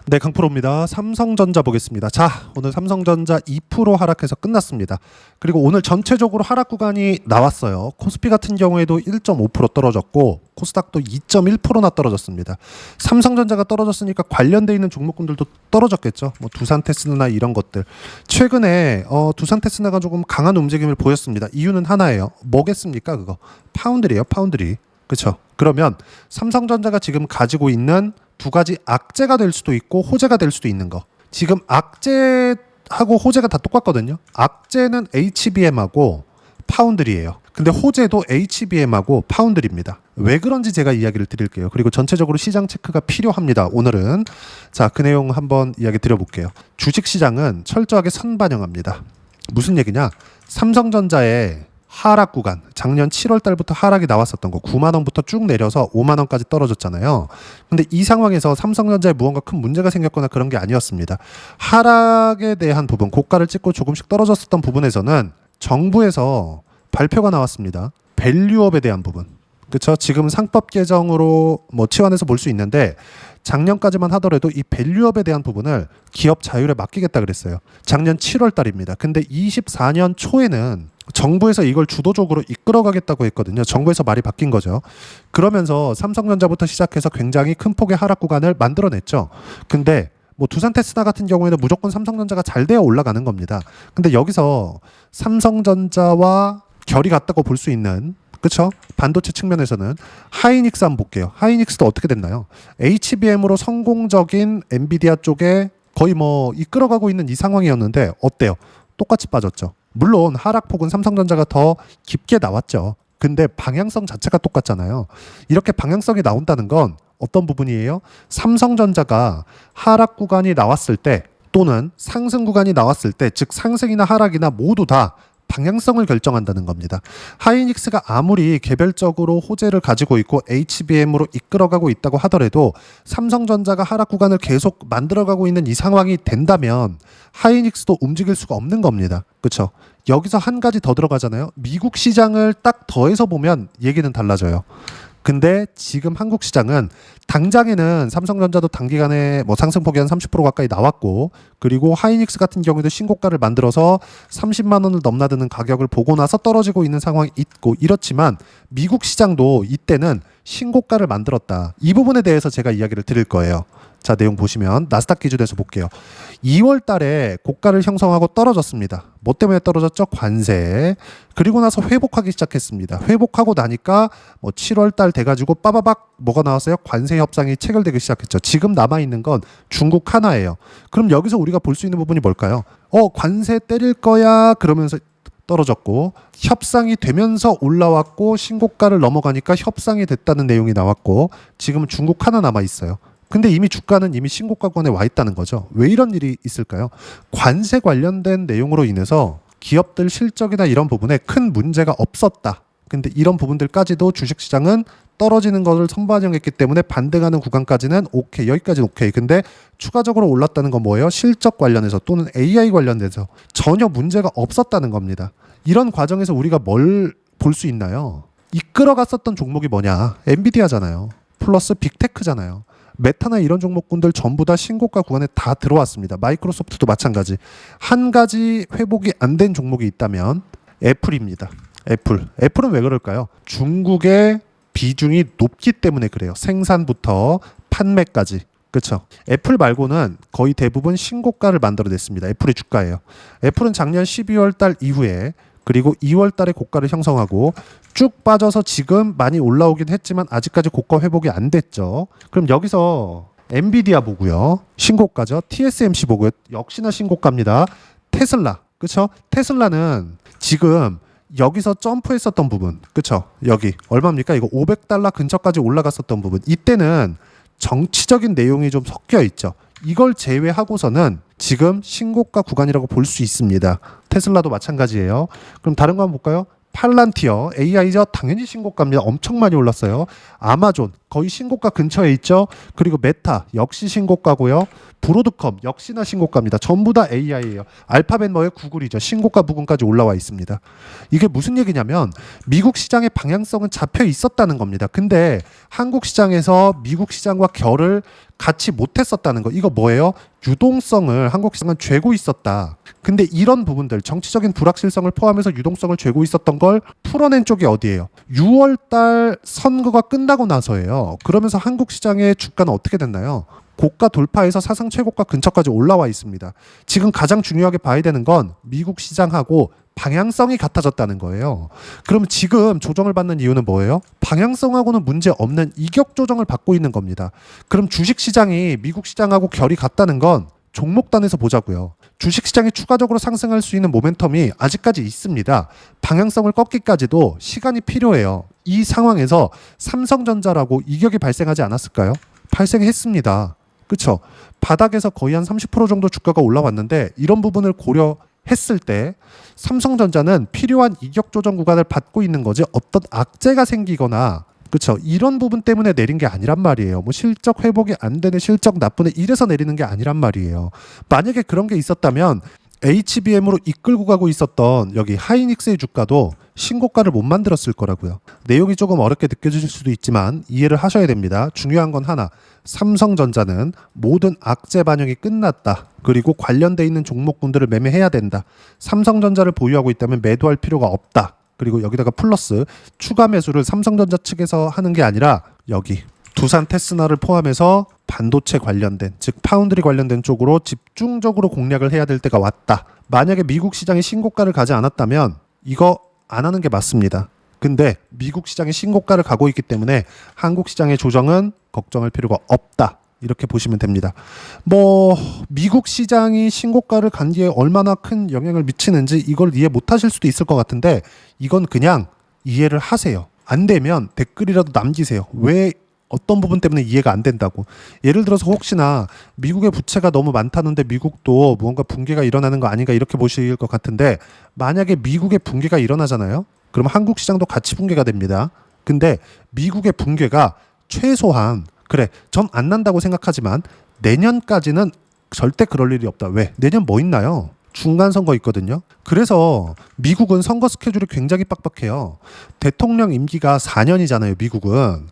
네, 강프로입니다. 삼성전자 보겠습니다. 자, 오늘 삼성전자 2% 하락해서 끝났습니다. 그리고 오늘 전체적으로 하락 구간이 나왔어요. 코스피 같은 경우에도 1.5% 떨어졌고 코스닥도 2.1%나 떨어졌습니다. 삼성전자가 떨어졌으니까 관련돼 있는 종목군들도 떨어졌겠죠. 뭐 두산테스나 이런 것들. 최근에 두산테스나가 조금 강한 움직임을 보였습니다. 이유는 하나예요. 뭐겠습니까? 그거 파운드리예요. 파운드리. 그렇죠. 그러면 삼성전자가 지금 가지고 있는 두 가지 악재가 될 수도 있고 호재가 될 수도 있는 거. 지금 악재하고 호재가 다 똑같거든요. 악재는 HBM하고 파운드리예요. 근데 호재도 HBM하고 파운드리입니다. 왜 그런지 제가 이야기를 드릴게요. 그리고 전체적으로 시장 체크가 필요합니다. 오늘은 자, 그 내용 한번 이야기 드려볼게요. 주식시장은 철저하게 선반영합니다. 무슨 얘기냐? 삼성전자의 하락 구간, 작년 7월 달부터 하락이 나왔었던 거 9만 원부터 쭉 내려서 5만 원까지 떨어졌잖아요. 근데 이 상황에서 삼성전자에 무언가 큰 문제가 생겼거나 그런 게 아니었습니다. 하락에 대한 부분, 고가를 찍고 조금씩 떨어졌었던 부분에서는 정부에서 발표가 나왔습니다. 밸류업에 대한 부분. 그렇죠? 지금 상법 개정으로 뭐 치환해서 볼 수 있는데 작년까지만 하더라도 이 밸류업에 대한 부분을 기업 자율에 맡기겠다 그랬어요. 작년 7월 달입니다. 근데 24년 초에는 정부에서 이걸 주도적으로 이끌어가겠다고 했거든요. 정부에서 말이 바뀐 거죠. 그러면서 삼성전자부터 시작해서 굉장히 큰 폭의 하락 구간을 만들어냈죠. 근데 뭐 두산테스나 같은 경우에는 무조건 삼성전자가 잘 되어 올라가는 겁니다. 근데 여기서 삼성전자와 결이 같다고 볼 수 있는, 그렇죠? 반도체 측면에서는 하이닉스 한번 볼게요. 하이닉스도 어떻게 됐나요? HBM으로 성공적인 엔비디아 쪽에 거의 뭐 이끌어가고 있는 이 상황이었는데 어때요? 똑같이 빠졌죠. 물론 하락폭은 삼성전자가 더 깊게 나왔죠. 근데 방향성 자체가 똑같잖아요. 이렇게 방향성이 나온다는 건 어떤 부분이에요? 삼성전자가 하락 구간이 나왔을 때 또는 상승 구간이 나왔을 때, 즉 상승이나 하락이나 모두 다 방향성을 결정한다는 겁니다. 하이닉스가 아무리 개별적으로 호재를 가지고 있고 HBM으로 이끌어가고 있다고 하더라도 삼성전자가 하락 구간을 계속 만들어가고 있는 이 상황이 된다면 하이닉스도 움직일 수가 없는 겁니다. 그렇죠? 여기서 한 가지 더 들어가잖아요. 미국 시장을 딱 더해서 보면 얘기는 달라져요. 근데 지금 한국 시장은 당장에는 삼성전자도 단기간에 뭐 상승폭이 한 30% 가까이 나왔고, 그리고 하이닉스 같은 경우에도 신고가를 만들어서 30만 원을 넘나드는 가격을 보고 나서 떨어지고 있는 상황이 있고, 이렇지만 미국 시장도 이때는 신고가를 만들었다. 이 부분에 대해서 제가 이야기를 드릴 거예요. 자, 내용 보시면 나스닥 기준에서 볼게요. 2월 달에 고가를 형성하고 떨어졌습니다. 뭐 때문에 떨어졌죠? 관세. 그리고 나서 회복하기 시작했습니다. 회복하고 나니까 뭐 7월 달 돼가지고 빠바박 뭐가 나왔어요? 관세 협상이 체결되기 시작했죠. 지금 남아있는 건 중국 하나예요. 그럼 여기서 우리가 볼 수 있는 부분이 뭘까요? 관세 때릴 거야 그러면서 떨어졌고, 협상이 되면서 올라왔고, 신고가를 넘어가니까 협상이 됐다는 내용이 나왔고, 지금 중국 하나 남아있어요. 근데 이미 주가는 이미 신고가권에 와 있다는 거죠. 왜 이런 일이 있을까요? 관세 관련된 내용으로 인해서 기업들 실적이나 이런 부분에 큰 문제가 없었다. 근데 이런 부분들까지도 주식시장은 떨어지는 것을 선반영했기 때문에 반등하는 구간까지는 오케이, 여기까지는 오케이. 근데 추가적으로 올랐다는 건 뭐예요? 실적 관련해서 또는 AI 관련돼서 전혀 문제가 없었다는 겁니다. 이런 과정에서 우리가 뭘 볼 수 있나요? 이끌어갔었던 종목이 뭐냐? 엔비디아잖아요. 플러스 빅테크잖아요. 메타나 이런 종목군들 전부 다 신고가 구간에 다 들어왔습니다. 마이크로소프트도 마찬가지. 한 가지 회복이 안 된 종목이 있다면 애플입니다. 애플은 왜 그럴까요? 중국의 비중이 높기 때문에 그래요. 생산부터 판매까지. 그렇죠. 애플 말고는 거의 대부분 신고가를 만들어냈습니다. 애플의 주가예요. 애플은 작년 12월 달 이후에 그리고 2월 달에 고가를 형성하고 쭉 빠져서 지금 많이 올라오긴 했지만 아직까지 고가 회복이 안 됐죠. 그럼 여기서 엔비디아 보고요. 신고가죠. TSMC 보고요. 역시나 신고가입니다. 테슬라. 그렇죠? 테슬라는 지금 여기서 점프했었던 부분. 그렇죠? 여기 얼마입니까? 이거 $500 근처까지 올라갔었던 부분. 이때는 정치적인 내용이 좀 섞여 있죠. 이걸 제외하고서는 지금 신고가 구간이라고 볼 수 있습니다. 테슬라도 마찬가지예요. 그럼 다른 거 한번 볼까요? 팔란티어, AI죠. 당연히 신고가입니다. 엄청 많이 올랐어요. 아마존 거의 신고가 근처에 있죠. 그리고 메타 역시 신고가고요. 브로드컴 역시나 신고가입니다. 전부 다 AI예요. 알파벳 뭐예요? 구글이죠. 신고가 부근까지 올라와 있습니다. 이게 무슨 얘기냐면 미국 시장의 방향성은 잡혀 있었다는 겁니다. 근데 한국 시장에서 미국 시장과 결을 같이 못했었다는 거. 이거 뭐예요? 유동성을 한국 시장은 죄고 있었다. 근데 이런 부분들, 정치적인 불확실성을 포함해서 유동성을 죄고 있었던 걸 풀어낸 쪽이 어디예요? 6월 달 선거가 끝나고 나서예요. 그러면서 한국 시장의 주가는 어떻게 됐나요? 고가 돌파해서 사상 최고가 근처까지 올라와 있습니다. 지금 가장 중요하게 봐야 되는 건 미국 시장하고 방향성이 같아졌다는 거예요. 그럼 지금 조정을 받는 이유는 뭐예요? 방향성하고는 문제 없는 이격 조정을 받고 있는 겁니다. 그럼 주식 시장이 미국 시장하고 결이 같다는 건 종목단에서 보자고요. 주식 시장이 추가적으로 상승할 수 있는 모멘텀이 아직까지 있습니다. 방향성을 꺾기까지도 시간이 필요해요. 이 상황에서 삼성전자라고 이격이 발생하지 않았을까요? 발생했습니다. 그렇죠? 바닥에서 거의 한 30% 정도 주가가 올라왔는데 이런 부분을 고려했을 때 삼성전자는 필요한 이격 조정 구간을 받고 있는 거지 어떤 악재가 생기거나 그렇죠? 이런 부분 때문에 내린 게 아니란 말이에요. 뭐 실적 회복이 안 되네, 실적 나쁘네 이래서 내리는 게 아니란 말이에요. 만약에 그런 게 있었다면 HBM으로 이끌고 가고 있었던 여기 하이닉스의 주가도 신고가를 못 만들었을 거라고요. 내용이 조금 어렵게 느껴질 수도 있지만 이해를 하셔야 됩니다. 중요한 건 하나, 삼성전자는 모든 악재 반영이 끝났다. 그리고 관련돼 있는 종목군들을 매매해야 된다. 삼성전자를 보유하고 있다면 매도할 필요가 없다. 그리고 여기다가 플러스 추가 매수를 삼성전자 측에서 하는 게 아니라 여기 두산 테스나를 포함해서 반도체 관련된 즉 파운드리 관련된 쪽으로 집중적으로 공략을 해야 될 때가 왔다. 만약에 미국 시장이 신고가를 가지 않았다면 이거 안 하는 게 맞습니다. 근데 미국 시장이 신고가를 가고 있기 때문에 한국 시장의 조정은 걱정할 필요가 없다. 이렇게 보시면 됩니다. 뭐 미국 시장이 신고가를 간 뒤에 얼마나 큰 영향을 미치는지 이걸 이해 못 하실 수도 있을 것 같은데 이건 그냥 이해를 하세요. 안 되면 댓글이라도 남기세요. 왜 어떤 부분 때문에 이해가 안 된다고. 예를 들어서 혹시나 미국의 부채가 너무 많다는데 미국도 무언가 붕괴가 일어나는 거 아닌가 이렇게 보실 것 같은데 만약에 미국의 붕괴가 일어나잖아요. 그럼 한국 시장도 같이 붕괴가 됩니다. 근데 미국의 붕괴가 최소한 그래 전 안 난다고 생각하지만 내년까지는 절대 그럴 일이 없다. 왜? 내년 뭐 있나요? 중간 선거 있거든요. 그래서 미국은 선거 스케줄이 굉장히 빡빡해요. 대통령 임기가 4년이잖아요. 미국은.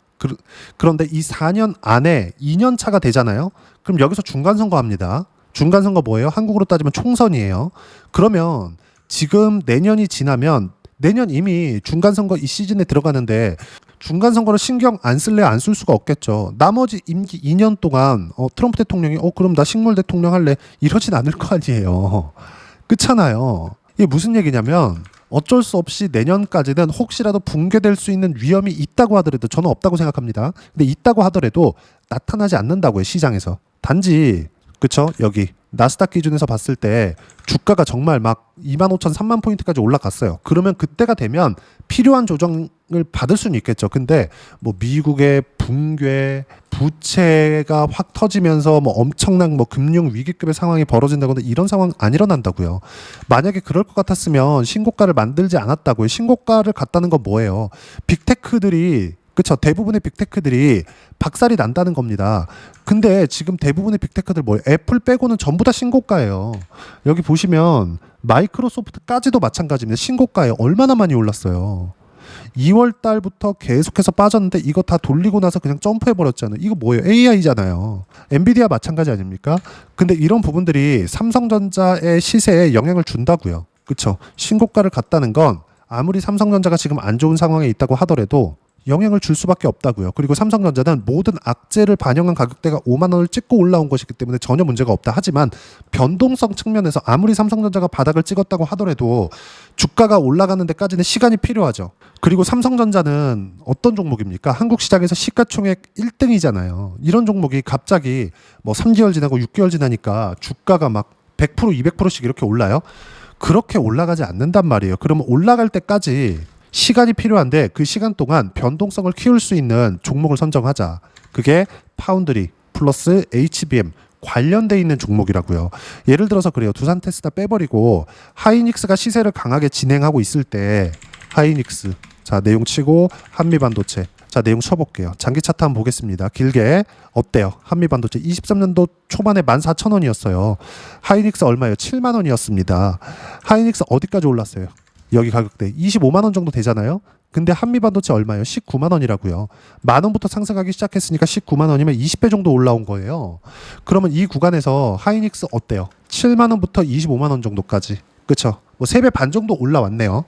그런데 이 4년 안에 2년 차가 되잖아요. 그럼 여기서 중간 선거 합니다. 중간 선거 뭐예요? 한국으로 따지면 총선이에요. 그러면 지금 내년이 지나면 내년 이미 중간 선거 이 시즌에 들어가는데 중간 선거를 신경 안 쓸래 안 쓸 수가 없겠죠. 나머지 임기 2년 동안 트럼프 대통령이 그럼 나 식물 대통령 할래 이러진 않을 거 아니에요. 그렇잖아요. 이게 무슨 얘기냐면 어쩔 수 없이 내년까지는 혹시라도 붕괴될 수 있는 위험이 있다고 하더라도 저는 없다고 생각합니다. 근데 있다고 하더라도 나타나지 않는다고요. 시장에서. 단지 그쵸? 여기 나스닥 기준에서 봤을 때 주가가 정말 막 25,000, 3만 포인트까지 올라갔어요. 그러면 그때가 되면 필요한 조정을 받을 수는 있겠죠. 근데 뭐 미국의 붕괴, 부채가 확 터지면서 뭐 엄청난 뭐 금융 위기급의 상황이 벌어진다거나 이런 상황 안 일어난다고요. 만약에 그럴 것 같았으면 신고가를 만들지 않았다고요. 신고가를 갔다는 건 뭐예요? 빅테크들이 그렇죠. 대부분의 빅테크들이 박살이 난다는 겁니다. 근데 지금 대부분의 빅테크들 뭐예요? 애플 빼고는 전부 다 신고가예요. 여기 보시면 마이크로소프트까지도 마찬가지입니다. 신고가예요. 얼마나 많이 올랐어요. 2월 달부터 계속해서 빠졌는데 이거 다 돌리고 나서 그냥 점프해버렸잖아요. 이거 뭐예요? AI잖아요. 엔비디아 마찬가지 아닙니까? 근데 이런 부분들이 삼성전자의 시세에 영향을 준다고요. 그렇죠. 신고가를 갔다는 건 아무리 삼성전자가 지금 안 좋은 상황에 있다고 하더라도 영향을 줄 수밖에 없다고요. 그리고 삼성전자는 모든 악재를 반영한 가격대가 5만 원을 찍고 올라온 것이기 때문에 전혀 문제가 없다. 하지만 변동성 측면에서 아무리 삼성전자가 바닥을 찍었다고 하더라도 주가가 올라가는 데까지는 시간이 필요하죠. 그리고 삼성전자는 어떤 종목입니까? 한국 시장에서 시가총액 1등이잖아요. 이런 종목이 갑자기 뭐 3개월 지나고 6개월 지나니까 주가가 막 100%, 200%씩 이렇게 올라요? 그렇게 올라가지 않는단 말이에요. 그러면 올라갈 때까지 시간이 필요한데 그 시간 동안 변동성을 키울 수 있는 종목을 선정하자. 그게 파운드리 플러스 HBM 관련돼 있는 종목이라고요. 예를 들어서 그래요. 두산 테스다 빼버리고 하이닉스가 시세를 강하게 진행하고 있을 때 하이닉스 자 내용 치고 한미반도체 자 내용 쳐볼게요. 장기 차트 한번 보겠습니다. 길게 어때요? 한미반도체 23년도 초반에 14,000원이었어요. 하이닉스 얼마예요? 7만 원이었습니다. 하이닉스 어디까지 올랐어요? 여기 가격대 25만 원 정도 되잖아요. 근데 한미반도체 얼마예요? 19만 원이라고요. 만 원부터 상승하기 시작했으니까 19만 원이면 20배 정도 올라온 거예요. 그러면 이 구간에서 하이닉스 어때요? 7만 원부터 25만 원 정도까지. 그쵸? 뭐 3배 반 정도 올라왔네요.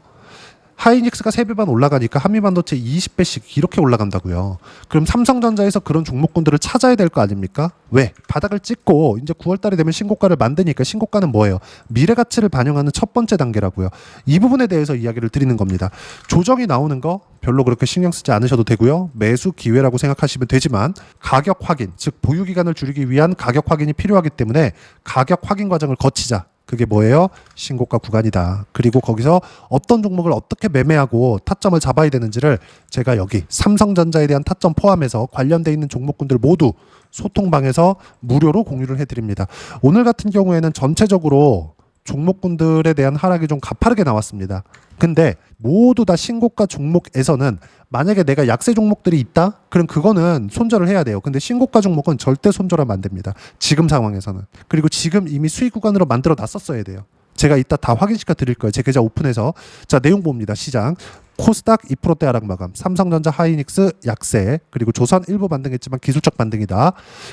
하이닉스가 3배 반 올라가니까 한미반도체 20배씩 이렇게 올라간다고요. 그럼 삼성전자에서 그런 종목군들을 찾아야 될 거 아닙니까? 왜? 바닥을 찍고 이제 9월 달이 되면 신고가를 만드니까 신고가는 뭐예요? 미래 가치를 반영하는 첫 번째 단계라고요. 이 부분에 대해서 이야기를 드리는 겁니다. 조정이 나오는 거 별로 그렇게 신경 쓰지 않으셔도 되고요. 매수 기회라고 생각하시면 되지만 가격 확인, 즉 보유 기간을 줄이기 위한 가격 확인이 필요하기 때문에 가격 확인 과정을 거치자. 그게 뭐예요? 신고가 구간이다. 그리고 거기서 어떤 종목을 어떻게 매매하고 타점을 잡아야 되는지를 제가 여기 삼성전자에 대한 타점 포함해서 관련돼 있는 종목군들 모두 소통방에서 무료로 공유를 해드립니다. 오늘 같은 경우에는 전체적으로 종목군들에 대한 하락이 좀 가파르게 나왔습니다. 근데 모두 다 신고가 종목에서는 만약에 내가 약세 종목들이 있다? 그럼 그거는 손절을 해야 돼요. 근데 신고가 종목은 절대 손절하면 안 됩니다. 지금 상황에서는. 그리고 지금 이미 수익 구간으로 만들어 놨었어야 돼요. 제가 이따 다 확인시켜 드릴 거예요. 제 계좌 오픈해서. 자, 내용 봅니다. 시장. 코스닥 2%대 하락 마감. 삼성전자 하이닉스 약세. 그리고 조선 일부 반등했지만 기술적 반등이다.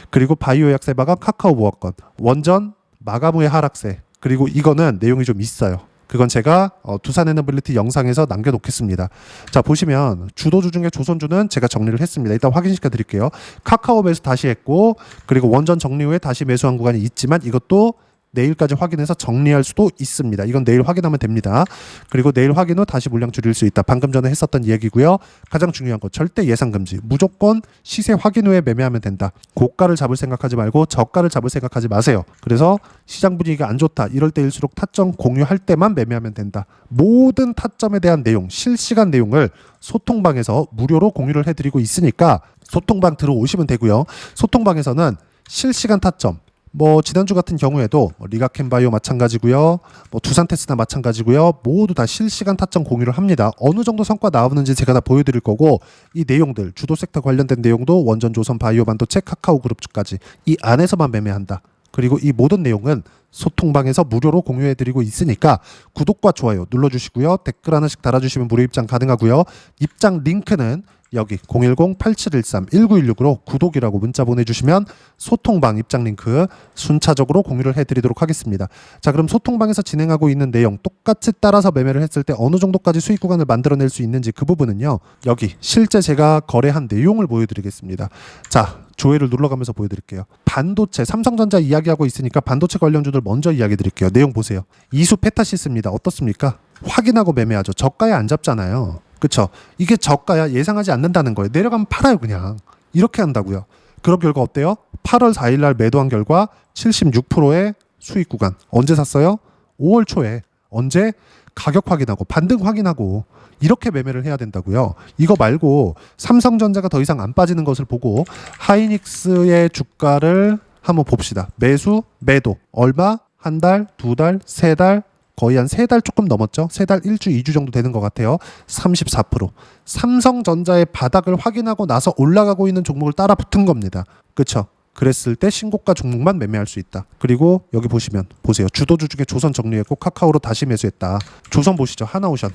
그리고 바이오 약세 마감 카카오 보합권. 원전 마감 후의 하락세. 그리고 이거는 내용이 좀 있어요. 그건 제가 두산에너빌리티 영상에서 남겨놓겠습니다. 자, 보시면 주도주 중에 조선주는 제가 정리를 했습니다. 일단 확인시켜 드릴게요. 카카오 매수 다시 했고, 그리고 원전 정리 후에 다시 매수한 구간이 있지만 이것도 내일까지 확인해서 정리할 수도 있습니다. 이건 내일 확인하면 됩니다. 그리고 내일 확인 후 다시 물량 줄일 수 있다. 방금 전에 했었던 얘기고요. 가장 중요한 거 절대 예상 금지. 무조건 시세 확인 후에 매매하면 된다. 고가를 잡을 생각하지 말고 저가를 잡을 생각하지 마세요. 그래서 시장 분위기가 안 좋다. 이럴 때일수록 타점 공유할 때만 매매하면 된다. 모든 타점에 대한 내용, 실시간 내용을 소통방에서 무료로 공유를 해드리고 있으니까 소통방 들어오시면 되고요. 소통방에서는 실시간 타점, 뭐 지난주 같은 경우에도 리가켄바이오 마찬가지고요. 뭐 두산테스나 마찬가지고요. 모두 다 실시간 타점 공유를 합니다. 어느 정도 성과 나오는지 제가 다 보여드릴 거고, 이 내용들 주도 섹터 관련된 내용도 원전, 조선, 바이오, 반도체, 카카오 그룹주까지 이 안에서만 매매한다. 그리고 이 모든 내용은 소통방에서 무료로 공유해드리고 있으니까 구독과 좋아요 눌러주시고요. 댓글 하나씩 달아주시면 무료 입장 가능하고요. 입장 링크는 여기 010-8713-1916으로 구독이라고 문자 보내주시면 소통방 입장 링크 순차적으로 공유를 해드리도록 하겠습니다. 자, 그럼 소통방에서 진행하고 있는 내용 똑같이 따라서 매매를 했을 때 어느 정도까지 수익 구간을 만들어낼 수 있는지 그 부분은요. 여기 실제 제가 거래한 내용을 보여드리겠습니다. 자, 조회를 눌러가면서 보여드릴게요. 반도체, 삼성전자 이야기하고 있으니까 반도체 관련주들 먼저 이야기 드릴게요. 내용 보세요. 이수 페타시스입니다. 어떻습니까? 확인하고 매매하죠. 저가에 안 잡잖아요. 그쵸? 이게 저가야 예상하지 않는다는 거예요. 내려가면 팔아요 그냥. 이렇게 한다고요. 그런 결과 어때요? 8월 4일 날 매도한 결과 76%의 수익 구간. 언제 샀어요? 5월 초에. 언제? 가격 확인하고 반등 확인하고 이렇게 매매를 해야 된다고요. 이거 말고 삼성전자가 더 이상 안 빠지는 것을 보고 하이닉스의 주가를 한번 봅시다. 매수, 매도. 얼마? 한 달, 두 달, 세 달, 거의 한 3달 조금 넘었죠. 3달, 1주, 2주 정도 되는 것 같아요. 34%. 삼성전자의 바닥을 확인하고 나서 올라가고 있는 종목을 따라 붙은 겁니다. 그쵸? 그랬을 때 신고가 종목만 매매할 수 있다. 그리고 여기 보시면 보세요. 주도주 중에 조선 정리했고 카카오로 다시 매수했다. 조선 보시죠. 하나오션.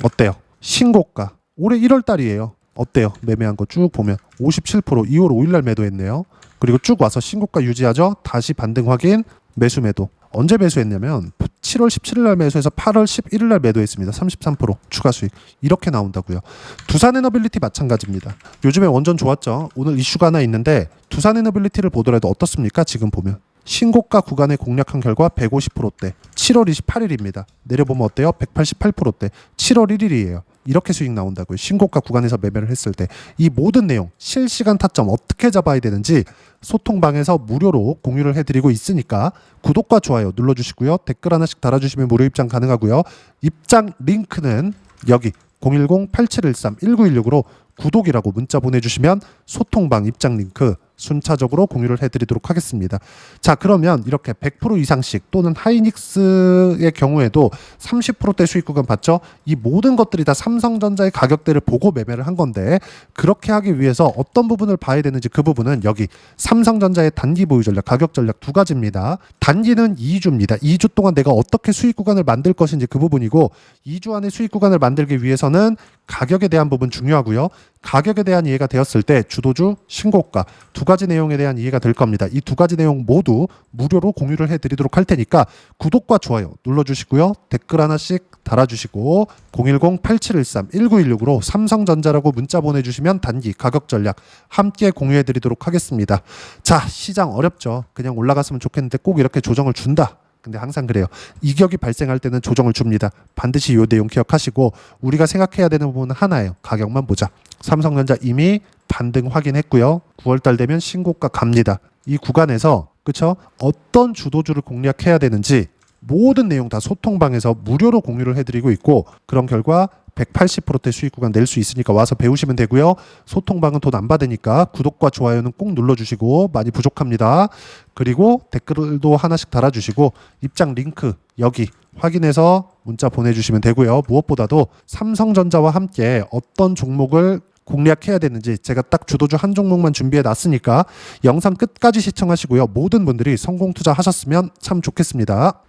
어때요? 신고가. 올해 1월 달이에요. 어때요? 매매한 거 쭉 보면 57% 2월 5일 날 매도했네요. 그리고 쭉 와서 신고가 유지하죠. 다시 반등 확인, 매수 매도. 언제 매수했냐면 7월 17일 날 매수해서 8월 11일 날 매도했습니다. 33% 추가 수익. 이렇게 나온다고요. 두산에너빌리티 마찬가지입니다. 요즘에 원전 좋았죠. 오늘 이슈가 하나 있는데 두산에너빌리티를 보더라도 어떻습니까? 지금 보면 신고가 구간에 공략한 결과 150%대 7월 28일입니다. 내려보면 어때요? 188%대 7월 1일이에요. 이렇게 수익 나온다고요. 신고가 구간에서 매매를 했을 때 이 모든 내용 실시간 타점 어떻게 잡아야 되는지 소통방에서 무료로 공유를 해드리고 있으니까 구독과 좋아요 눌러주시고요. 댓글 하나씩 달아주시면 무료 입장 가능하고요. 입장 링크는 여기 010-8713-1916으로 구독이라고 문자 보내주시면 소통방 입장 링크 순차적으로 공유를 해드리도록 하겠습니다. 자, 그러면 이렇게 100% 이상씩 또는 하이닉스의 경우에도 30%대 수익 구간 봤죠? 이 모든 것들이 다 삼성전자의 가격대를 보고 매매를 한 건데, 그렇게 하기 위해서 어떤 부분을 봐야 되는지 그 부분은 여기 삼성전자의 단기 보유 전략, 가격 전략 두 가지입니다. 단기는 2주입니다. 2주 동안 내가 어떻게 수익 구간을 만들 것인지 그 부분이고, 2주 안에 수익 구간을 만들기 위해서는 가격에 대한 부분 중요하고요. 가격에 대한 이해가 되었을 때 주도주, 신고가 두 가지 내용에 대한 이해가 될 겁니다. 이 두 가지 내용 모두 무료로 공유를 해드리도록 할 테니까 구독과 좋아요 눌러주시고요. 댓글 하나씩 달아주시고 010-8713-1916으로 삼성전자라고 문자 보내주시면 단기 가격 전략 함께 공유해드리도록 하겠습니다. 자, 시장 어렵죠. 그냥 올라갔으면 좋겠는데 꼭 이렇게 조정을 준다. 근데 항상 그래요. 이격이 발생할 때는 조정을 줍니다. 반드시 이 내용 기억하시고, 우리가 생각해야 되는 부분은 하나예요. 가격만 보자. 삼성전자 이미 반등 확인했고요. 9월달 되면 신고가 갑니다. 이 구간에서 그쵸? 어떤 주도주를 공략해야 되는지 모든 내용 다 소통방에서 무료로 공유를 해드리고 있고, 그런 결과 180%대 수익 구간 낼 수 있으니까 와서 배우시면 되고요. 소통방은 돈 안 받으니까 구독과 좋아요는 꼭 눌러주시고, 많이 부족합니다. 그리고 댓글도 하나씩 달아주시고 입장 링크 여기 확인해서 문자 보내주시면 되고요. 무엇보다도 삼성전자와 함께 어떤 종목을 공략해야 되는지 제가 딱 주도주 한 종목만 준비해 놨으니까 영상 끝까지 시청하시고요. 모든 분들이 성공 투자하셨으면 참 좋겠습니다.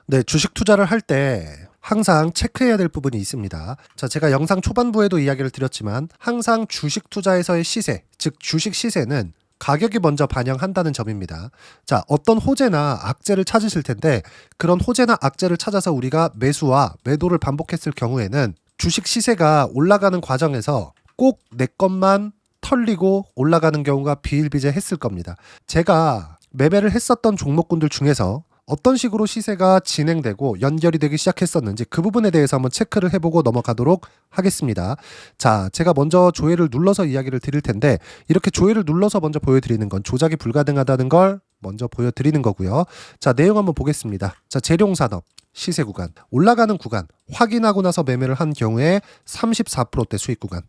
네, 주식 투자를 할 때 항상 체크해야 될 부분이 있습니다. 자, 제가 영상 초반부에도 이야기를 드렸지만 항상 주식 투자에서의 시세, 즉 주식 시세는 가격이 먼저 반영한다는 점입니다. 자, 어떤 호재나 악재를 찾으실 텐데, 그런 호재나 악재를 찾아서 우리가 매수와 매도를 반복했을 경우에는 주식 시세가 올라가는 과정에서 꼭 내 것만 털리고 올라가는 경우가 비일비재했을 겁니다. 제가 매매를 했었던 종목군들 중에서 어떤 식으로 시세가 진행되고 연결이 되기 시작했었는지 그 부분에 대해서 한번 체크를 해보고 넘어가도록 하겠습니다. 자, 제가 먼저 조회를 눌러서 이야기를 드릴 텐데, 이렇게 조회를 눌러서 먼저 보여드리는 건 조작이 불가능하다는 걸 먼저 보여드리는 거고요. 자, 내용 한번 보겠습니다. 자, 재룡산업 시세 구간, 올라가는 구간 확인하고 나서 매매를 한 경우에 34%대 수익 구간.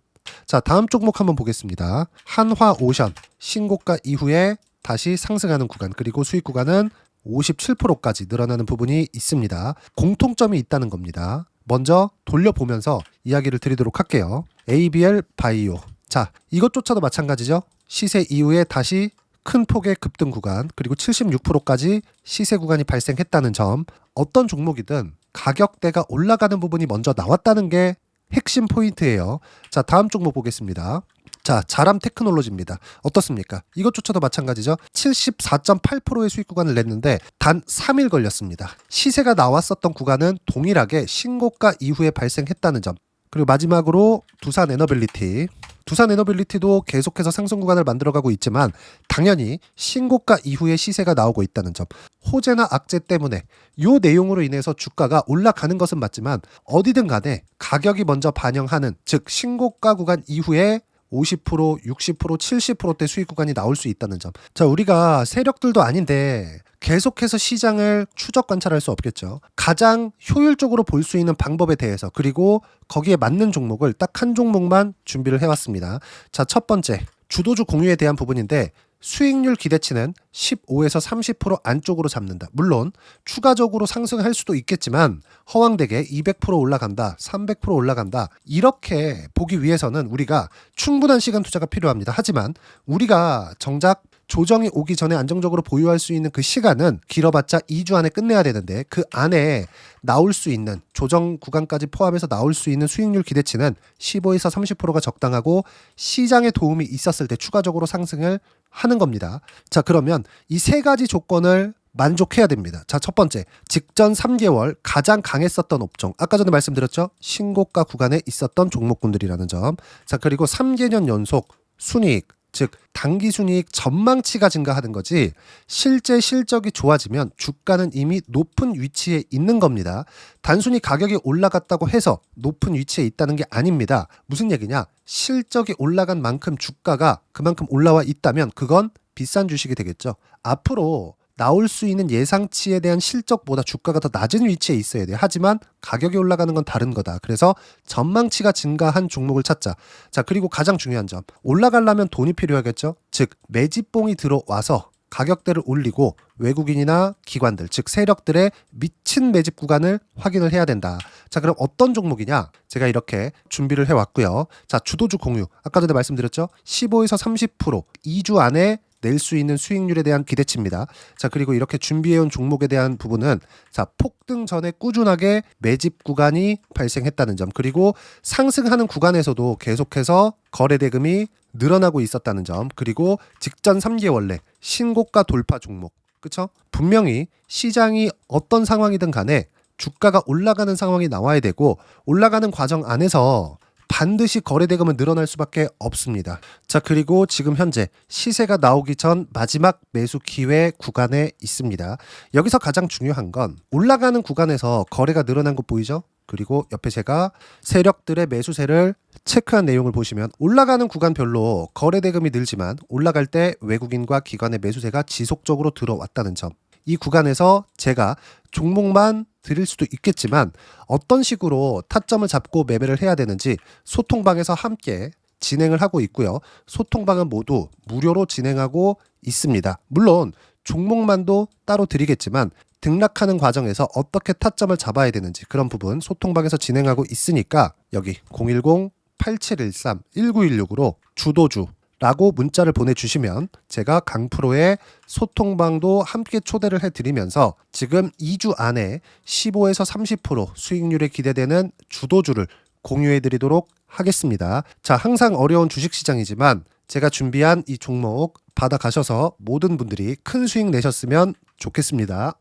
자, 다음 종목 한번 보겠습니다. 한화오션 신고가 이후에 다시 상승하는 구간, 그리고 수익 구간은 57%까지 늘어나는 부분이 있습니다. 공통점이 있다는 겁니다. 먼저 돌려보면서 이야기를 드리도록 할게요. ABL 바이오. 자, 이것조차도 마찬가지죠. 시세 이후에 다시 큰 폭의 급등 구간, 그리고 76%까지 시세 구간이 발생했다는 점. 어떤 종목이든 가격대가 올라가는 부분이 먼저 나왔다는 게 핵심 포인트예요. 자, 다음 종목 보겠습니다. 자, 자람 테크놀로지입니다. 어떻습니까? 이것조차도 마찬가지죠. 74.8%의 수익 구간을 냈는데 단 3일 걸렸습니다. 시세가 나왔었던 구간은 동일하게 신고가 이후에 발생했다는 점. 그리고 마지막으로 두산 에너빌리티. 두산 에너빌리티도 계속해서 상승 구간을 만들어가고 있지만 당연히 신고가 이후에 시세가 나오고 있다는 점. 호재나 악재 때문에 이 내용으로 인해서 주가가 올라가는 것은 맞지만 어디든 간에 가격이 먼저 반영하는, 즉 신고가 구간 이후에 50%, 60%, 70%대 수익 구간이 나올 수 있다는 점. 자, 우리가 세력들도 아닌데 계속해서 시장을 추적 관찰할 수 없겠죠. 가장 효율적으로 볼 수 있는 방법에 대해서, 그리고 거기에 맞는 종목을 딱 한 종목만 준비를 해왔습니다. 자, 첫 번째 주도주 공유에 대한 부분인데, 수익률 기대치는 15에서 30% 안쪽으로 잡는다. 물론 추가적으로 상승할 수도 있겠지만 허황되게 200% 올라간다, 300% 올라간다, 이렇게 보기 위해서는 우리가 충분한 시간 투자가 필요합니다. 하지만 우리가 정작 조정이 오기 전에 안정적으로 보유할 수 있는 그 시간은 길어봤자 2주 안에 끝내야 되는데, 그 안에 나올 수 있는 조정 구간까지 포함해서 나올 수 있는 수익률 기대치는 15에서 30%가 적당하고, 시장에 도움이 있었을 때 추가적으로 상승을 하는 겁니다. 자, 그러면 이 세 가지 조건을 만족해야 됩니다. 자, 첫 번째, 직전 3개월 가장 강했었던 업종, 아까 전에 말씀드렸죠? 신고가 구간에 있었던 종목군들이라는 점. 자, 그리고 3개년 연속 순이익, 즉 단기 순이익 전망치가 증가하는 거지, 실제 실적이 좋아지면 주가는 이미 높은 위치에 있는 겁니다. 단순히 가격이 올라갔다고 해서 높은 위치에 있다는 게 아닙니다. 무슨 얘기냐? 실적이 올라간 만큼 주가가 그만큼 올라와 있다면 그건 비싼 주식이 되겠죠. 앞으로 나올 수 있는 예상치에 대한 실적보다 주가가 더 낮은 위치에 있어야 돼요. 하지만 가격이 올라가는 건 다른 거다. 그래서 전망치가 증가한 종목을 찾자. 자, 그리고 가장 중요한 점. 올라가려면 돈이 필요하겠죠? 즉, 매집봉이 들어와서 가격대를 올리고 외국인이나 기관들, 즉 세력들의 미친 매집 구간을 확인을 해야 된다. 자, 그럼 어떤 종목이냐? 제가 이렇게 준비를 해왔고요. 자, 주도주 공유. 아까 전에 말씀드렸죠? 15에서 30% 2주 안에 낼 수 있는 수익률에 대한 기대치입니다. 자, 그리고 이렇게 준비해온 종목에 대한 부분은 자, 폭등 전에 꾸준하게 매집 구간이 발생했다는 점, 그리고 상승하는 구간에서도 계속해서 거래 대금이 늘어나고 있었다는 점, 그리고 직전 3개월 내 신고가 돌파 종목. 그쵸? 분명히 시장이 어떤 상황이든 간에 주가가 올라가는 상황이 나와야 되고 올라가는 과정 안에서 반드시 거래 대금은 늘어날 수밖에 없습니다. 자, 그리고 지금 현재 시세가 나오기 전 마지막 매수 기회 구간에 있습니다. 여기서 가장 중요한 건 올라가는 구간에서 거래가 늘어난 거 보이죠? 그리고 옆에 제가 세력들의 매수세를 체크한 내용을 보시면 올라가는 구간별로 거래 대금이 늘지만 올라갈 때 외국인과 기관의 매수세가 지속적으로 들어왔다는 점. 이 구간에서 제가 종목만 드릴 수도 있겠지만 어떤 식으로 타점을 잡고 매매를 해야 되는지 소통방에서 함께 진행을 하고 있고요. 소통방은 모두 무료로 진행하고 있습니다. 물론 종목만도 따로 드리겠지만 등락하는 과정에서 어떻게 타점을 잡아야 되는지 그런 부분 소통방에서 진행하고 있으니까 여기 010-8713-1916으로 주도주 라고 문자를 보내주시면 제가 강프로의 소통방도 함께 초대를 해드리면서 지금 2주 안에 15에서 30% 수익률이 기대되는 주도주를 공유해드리도록 하겠습니다. 자, 항상 어려운 주식시장이지만 제가 준비한 이 종목 받아가셔서 모든 분들이 큰 수익 내셨으면 좋겠습니다.